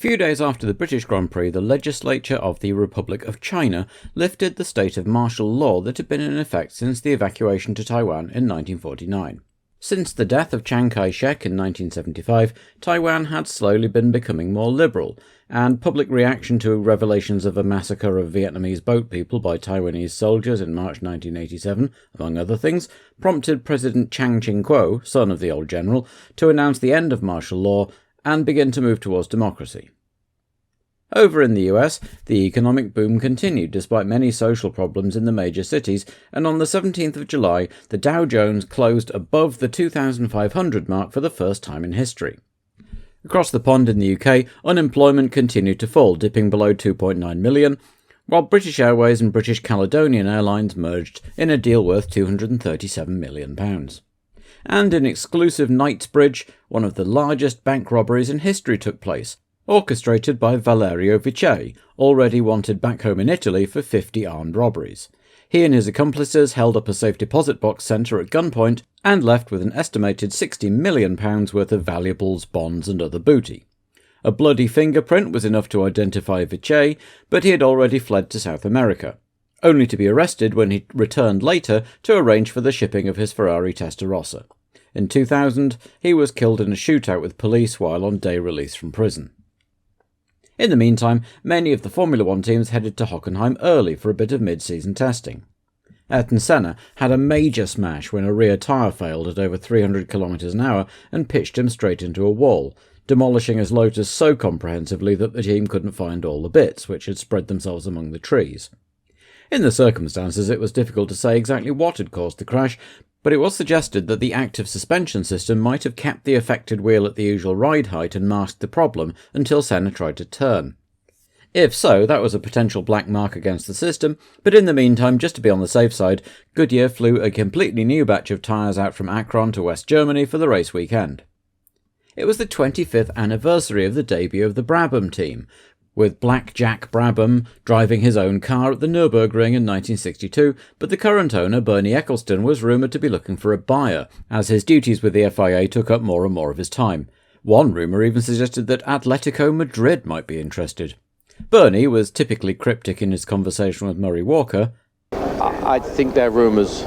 few days after the British Grand Prix, the legislature of the Republic of China lifted the state of martial law that had been in effect since the evacuation to Taiwan in 1949. Since the death of Chiang Kai-shek in 1975, Taiwan had slowly been becoming more liberal, and public reaction to revelations of a massacre of Vietnamese boat people by Taiwanese soldiers in March 1987, among other things, prompted President Chiang Ching-kuo, son of the old general, to announce the end of martial law and begin to move towards democracy. Over in the US, the economic boom continued despite many social problems in the major cities, and on the 17th of July, the Dow Jones closed above the 2,500 mark for the first time in history. Across the pond in the UK, unemployment continued to fall, dipping below 2.9 million, while British Airways and British Caledonian Airlines merged in a deal worth £237 million. And in exclusive Knightsbridge, one of the largest bank robberies in history took place, orchestrated by Valerio Vici, already wanted back home in Italy for 50 armed robberies. He and his accomplices held up a safe deposit box centre at gunpoint and left with an estimated £60 million worth of valuables, bonds and other booty. A bloody fingerprint was enough to identify Vici, but he had already fled to South America, only to be arrested when he returned later to arrange for the shipping of his Ferrari Testarossa. In 2000, he was killed in a shootout with police while on day release from prison. In the meantime, many of the Formula One teams headed to Hockenheim early for a bit of mid-season testing. Ayrton Senna had a major smash when a rear tyre failed at over 300 km an hour and pitched him straight into a wall, demolishing his Lotus so comprehensively that the team couldn't find all the bits, which had spread themselves among the trees. In the circumstances, it was difficult to say exactly what had caused the crash, but it was suggested that the active suspension system might have kept the affected wheel at the usual ride height and masked the problem until Senna tried to turn. If so, that was a potential black mark against the system, but in the meantime, just to be on the safe side, Goodyear flew a completely new batch of tyres out from Akron to West Germany for the race weekend. It was the 25th anniversary of the debut of the Brabham team, with Black Jack Brabham driving his own car at the Nürburgring in 1962, but the current owner, Bernie Ecclestone, was rumoured to be looking for a buyer, as his duties with the FIA took up more and more of his time. One rumour even suggested that Atletico Madrid might be interested. Bernie was typically cryptic in his conversation with Murray Walker. I think they're rumours.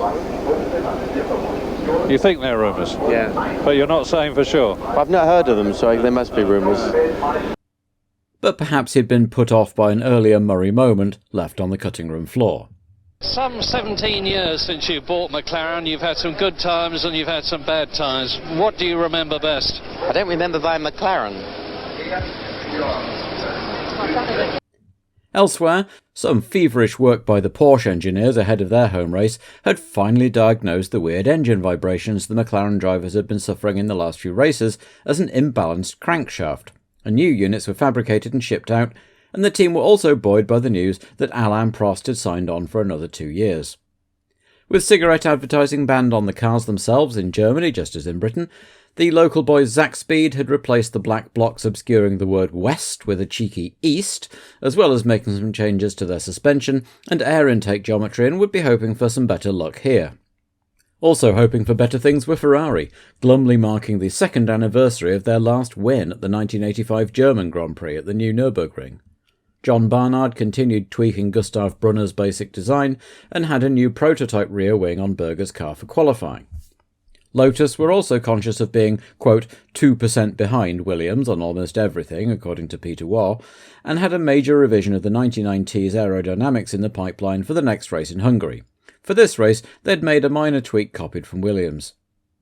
You think they're rumours? Yeah. But you're not saying for sure? I've not heard of them, so they must be rumours. But perhaps he'd been put off by an earlier Murray moment left on the cutting room floor. Some 17 years since you bought McLaren, you've had some good times and you've had some bad times. What do you remember best? I don't remember buying McLaren. Elsewhere, some feverish work by the Porsche engineers ahead of their home race had finally diagnosed the weird engine vibrations the McLaren drivers had been suffering in the last few races as an imbalanced crankshaft. And new units were fabricated and shipped out, and the team were also buoyed by the news that Alain Prost had signed on for another 2 years. With cigarette advertising banned on the cars themselves in Germany, just as in Britain, the local boys Zach Speed had replaced the black blocks obscuring the word West with a cheeky East, as well as making some changes to their suspension and air intake geometry, and would be hoping for some better luck here. Also hoping for better things were Ferrari, glumly marking the second anniversary of their last win at the 1985 German Grand Prix at the new Nürburgring. John Barnard continued tweaking Gustav Brunner's basic design and had a new prototype rear wing on Berger's car for qualifying. Lotus were also conscious of being, quote, 2% behind Williams on almost everything, according to Peter Waugh, and had a major revision of the 99T's aerodynamics in the pipeline for the next race in Hungary. For this race, they'd made a minor tweak copied from Williams.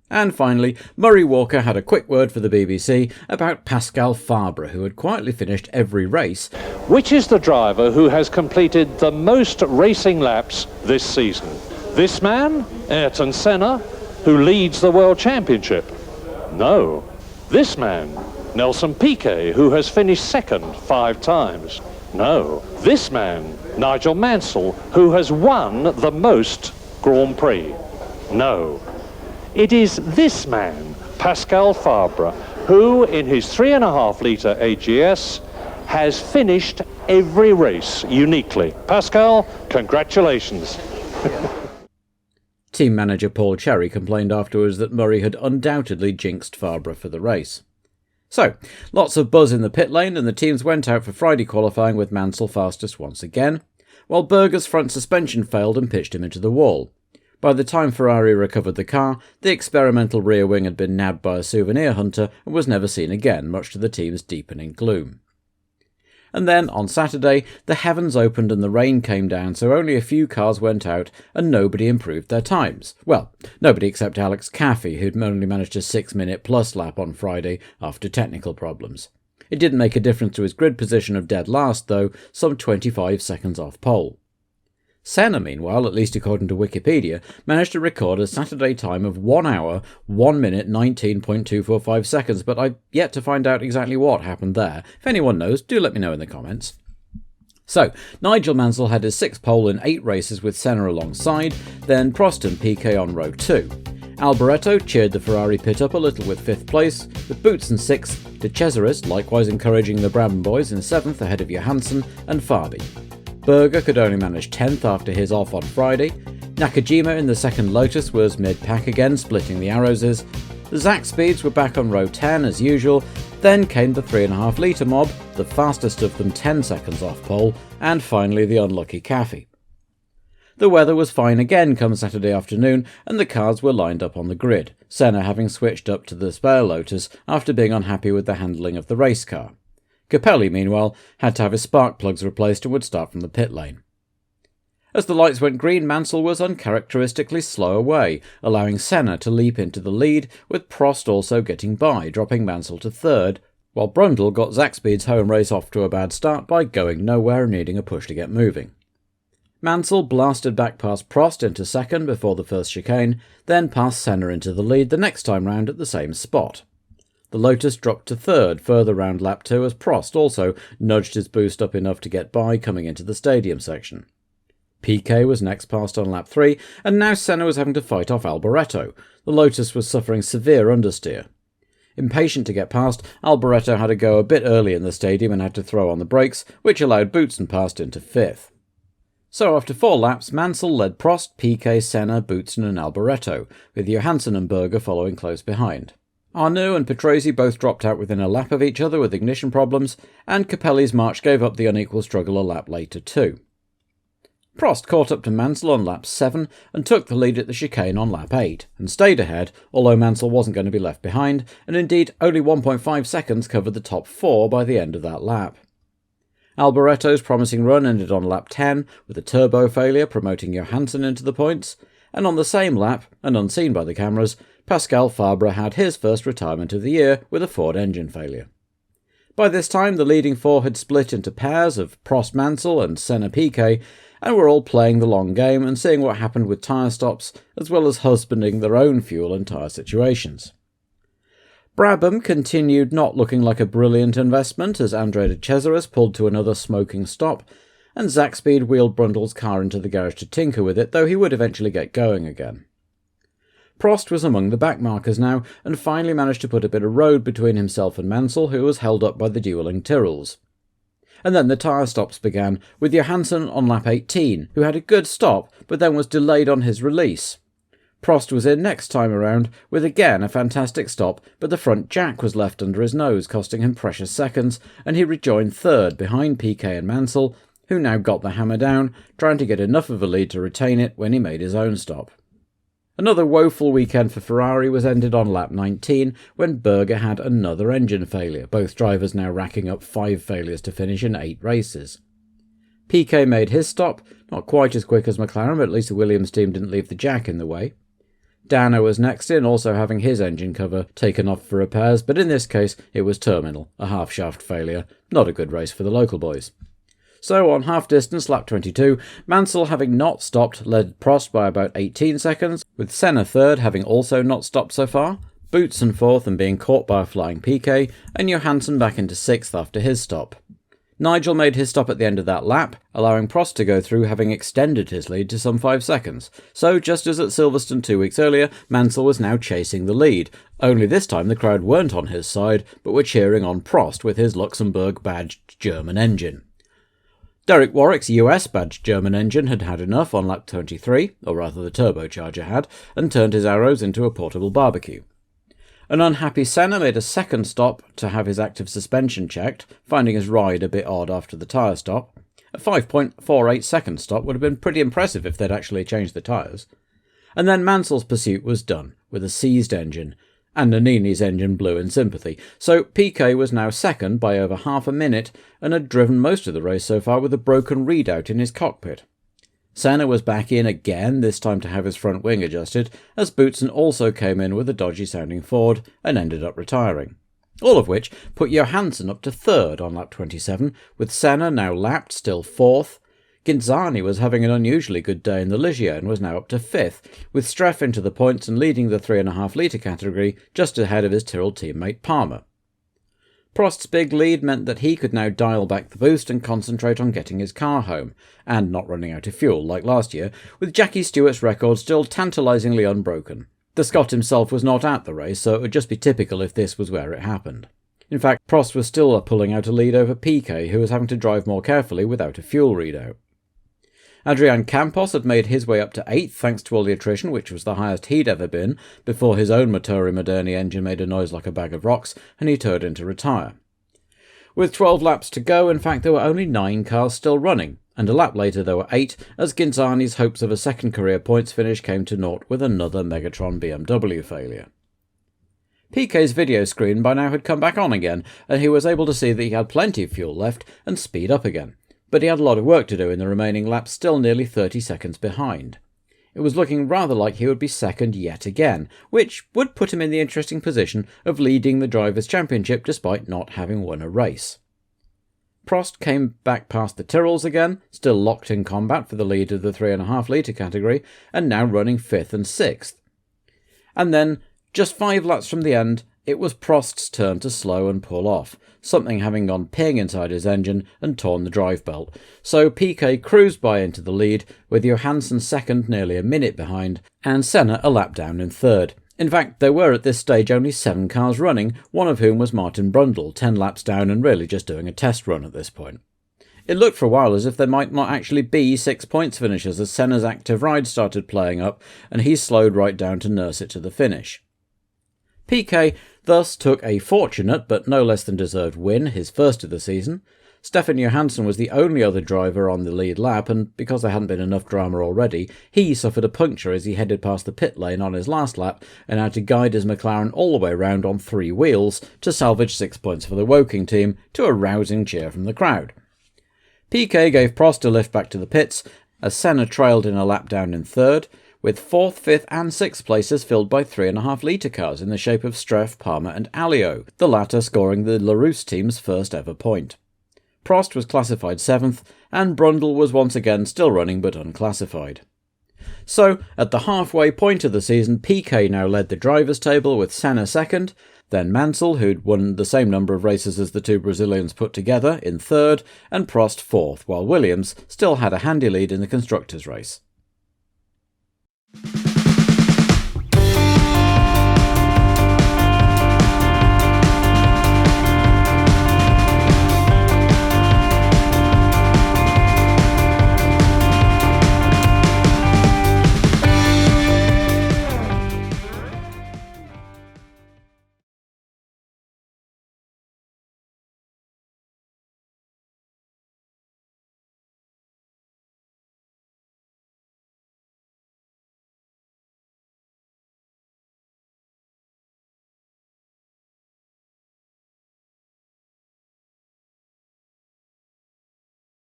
And finally, Murray Walker had a quick word for the BBC about Pascal Fabre, who had quietly finished every race. Which is the driver who has completed the most racing laps this season? This man, Ayrton Senna, who leads the World Championship? No. This man, Nelson Piquet, who has finished second 5 times? No. This man, Nigel Mansell, who has won the most Grand Prix? No. It is this man, Pascal Fabre, who in his 3.5-litre AGS has finished every race uniquely. Pascal, congratulations. Team manager Paul Cherry complained afterwards that Murray had undoubtedly jinxed Fabre for the race. So, lots of buzz in the pit lane, and the teams went out for Friday qualifying with Mansell fastest once again, while Berger's front suspension failed and pitched him into the wall. By the time Ferrari recovered the car, the experimental rear wing had been nabbed by a souvenir hunter and was never seen again, much to the team's deepening gloom. And then, on Saturday, the heavens opened and the rain came down, so only a few cars went out and nobody improved their times. Well, nobody except Alex Caffey, who'd only managed a 6-minute plus lap on Friday after technical problems. It didn't make a difference to his grid position of dead last, though, some 25 seconds off pole. Senna, meanwhile, at least according to Wikipedia, managed to record a Saturday time of 1 hour, 1 minute, 19.245 seconds, but I've yet to find out exactly what happened there. If anyone knows, do let me know in the comments. So, Nigel Mansell had his 6th pole in 8 races with Senna alongside, then Prost and Piquet on row 2. Alboreto cheered the Ferrari pit up a little with 5th place, with Boots in 6th, De Cesaris likewise encouraging the Brabham boys in 7th ahead of Johansson and Fabi. Berger could only manage 10th after his off on Friday. Nakajima in the 2nd Lotus was mid-pack again, splitting the arrows. The Zach speeds were back on row 10 as usual. Then came the 3.5 litre mob, the fastest of them 10 seconds off pole, and finally the unlucky Caffey. The weather was fine again come Saturday afternoon, and the cars were lined up on the grid, Senna having switched up to the spare Lotus after being unhappy with the handling of the race car. Capelli, meanwhile, had to have his spark plugs replaced and would start from the pit lane. As the lights went green, Mansell was uncharacteristically slow away, allowing Senna to leap into the lead, with Prost also getting by, dropping Mansell to 3rd, while Brundle got Zach Speed's home race off to a bad start by going nowhere and needing a push to get moving. Mansell blasted back past Prost into 2nd before the first chicane, then passed Senna into the lead the next time round at the same spot. The Lotus dropped to 3rd further round lap 2 as Prost also nudged his boost up enough to get by coming into the stadium section. Piquet was next passed on lap 3, and now Senna was having to fight off Alboreto. The Lotus was suffering severe understeer. Impatient to get past, Alboreto had to go a bit early in the stadium and had to throw on the brakes, which allowed Boutsen past into 5th. So after 4 laps, Mansell led Prost, Piquet, Senna, Boutsen and Alboreto, with Johansson and Berger following close behind. Arnoux and Petrozzi both dropped out within a lap of each other with ignition problems, and Capelli's march gave up the unequal struggle a lap later too. Prost caught up to Mansell on lap 7 and took the lead at the chicane on lap 8, and stayed ahead, although Mansell wasn't going to be left behind, and indeed only 1.5 seconds covered the top 4 by the end of that lap. Alboreto's promising run ended on lap 10, with a turbo failure promoting Johansson into the points, and on the same lap, and unseen by the cameras, Pascal Fabre had his first retirement of the year with a Ford engine failure. By this time, the leading 4 had split into pairs of Prost Mansell and Senna Piquet, and were all playing the long game and seeing what happened with tyre stops, as well as husbanding their own fuel and tyre situations. Brabham continued not looking like a brilliant investment as Andre de Cesaris pulled to another smoking stop, and Zach Speed wheeled Brundle's car into the garage to tinker with it, though he would eventually get going again. Prost was among the backmarkers now, and finally managed to put a bit of road between himself and Mansell, who was held up by the duelling Tyrrells. And then the tyre stops began, with Johansson on lap 18, who had a good stop, but then was delayed on his release. Prost was in next time around, with again a fantastic stop, but the front jack was left under his nose, costing him precious seconds, and he rejoined 3rd behind Piquet and Mansell, who now got the hammer down, trying to get enough of a lead to retain it when he made his own stop. Another woeful weekend for Ferrari was ended on lap 19 when Berger had another engine failure, both drivers now racking up 5 failures to finish in 8 races. Piquet made his stop, not quite as quick as McLaren, but at least the Williams team didn't leave the jack in the way. Dano was next in, also having his engine cover taken off for repairs, but in this case it was terminal, a half-shaft failure, not a good race for the local boys. So on half-distance, lap 22, Mansell, having not stopped, led Prost by about 18 seconds, with Senna 3rd having also not stopped so far, Boutsen 4th and being caught by a flying Piquet, and Johansson back into 6th after his stop. Nigel made his stop at the end of that lap, allowing Prost to go through, having extended his lead to some 5 seconds. So, just as at Silverstone 2 weeks earlier, Mansell was now chasing the lead, only this time the crowd weren't on his side, but were cheering on Prost with his Luxembourg-badged German engine. Derek Warwick's US-badged German engine had had enough on lap 23, or rather the turbocharger had, and turned his arrows into a portable barbecue. An unhappy Senna made a second stop to have his active suspension checked, finding his ride a bit odd after the tyre stop. A 5.48 second stop would have been pretty impressive if they'd actually changed the tyres. And then Mansell's pursuit was done, with a seized engine, and Nannini's engine blew in sympathy, so Piquet was now second by over half a minute and had driven most of the race so far with a broken readout in his cockpit. Senna was back in again, this time to have his front wing adjusted, as Boutsen also came in with a dodgy-sounding Ford and ended up retiring. All of which put Johansson up to third on lap 27, with Senna now lapped, still fourth. Ghinzani was having an unusually good day in the Ligier and was now up to fifth, with Streff into the points and leading the 3.5 litre category just ahead of his Tyrrell teammate Palmer. Prost's big lead meant that he could now dial back the boost and concentrate on getting his car home, and not running out of fuel like last year, with Jackie Stewart's record still tantalisingly unbroken. The Scot himself was not at the race, so it would just be typical if this was where it happened. In fact, Prost was still pulling out a lead over Piquet, who was having to drive more carefully without a fuel readout. Adrian Campos had made his way up to 8th thanks to all the attrition, which was the highest he'd ever been, before his own Motori Moderni engine made a noise like a bag of rocks and he turned in to retire. With 12 laps to go, in fact there were only 9 cars still running, and a lap later there were 8, as Ghinzani's hopes of a second career points finish came to naught with another Megatron BMW failure. Piquet's video screen by now had come back on again, and he was able to see that he had plenty of fuel left and speed up again. But he had a lot of work to do in the remaining laps, still nearly 30 seconds behind. It was looking rather like he would be second yet again, which would put him in the interesting position of leading the Drivers' Championship despite not having won a race. Prost came back past the Tyrrells again, still locked in combat for the lead of the 3.5 litre category, and now running 5th and 6th. And then, just 5 laps from the end, it was Prost's turn to slow and pull off, something having gone ping inside his engine and torn the drive belt, so Piquet cruised by into the lead, with Johansson second nearly a minute behind, and Senna a lap down in third. In fact, there were at this stage only 7 cars running, one of whom was Martin Brundle, 10 laps down and really just doing a test run at this point. It looked for a while as if there might not actually be 6 points finishers as Senna's active ride started playing up, and he slowed right down to nurse it to the finish. Piquet thus took a fortunate but no less than deserved win, his first of the season. Stefan Johansson was the only other driver on the lead lap, and because there hadn't been enough drama already, he suffered a puncture as he headed past the pit lane on his last lap and had to guide his McLaren all the way round on 3 wheels to salvage 6 points for the Woking team, to a rousing cheer from the crowd. Piquet gave Prost a lift back to the pits, as Senna trailed in a lap down in third, with 4th, 5th and 6th places filled by 3.5 litre cars in the shape of Streff, Palmer and Alliot, the latter scoring the Larousse team's first ever point. Prost was classified 7th, and Brundle was once again still running but unclassified. So, at the halfway point of the season, Piquet now led the drivers' table with Senna second, then Mansell, who'd won the same number of races as the 2 Brazilians put together, in third, and Prost 4th, while Williams still had a handy lead in the constructors' race.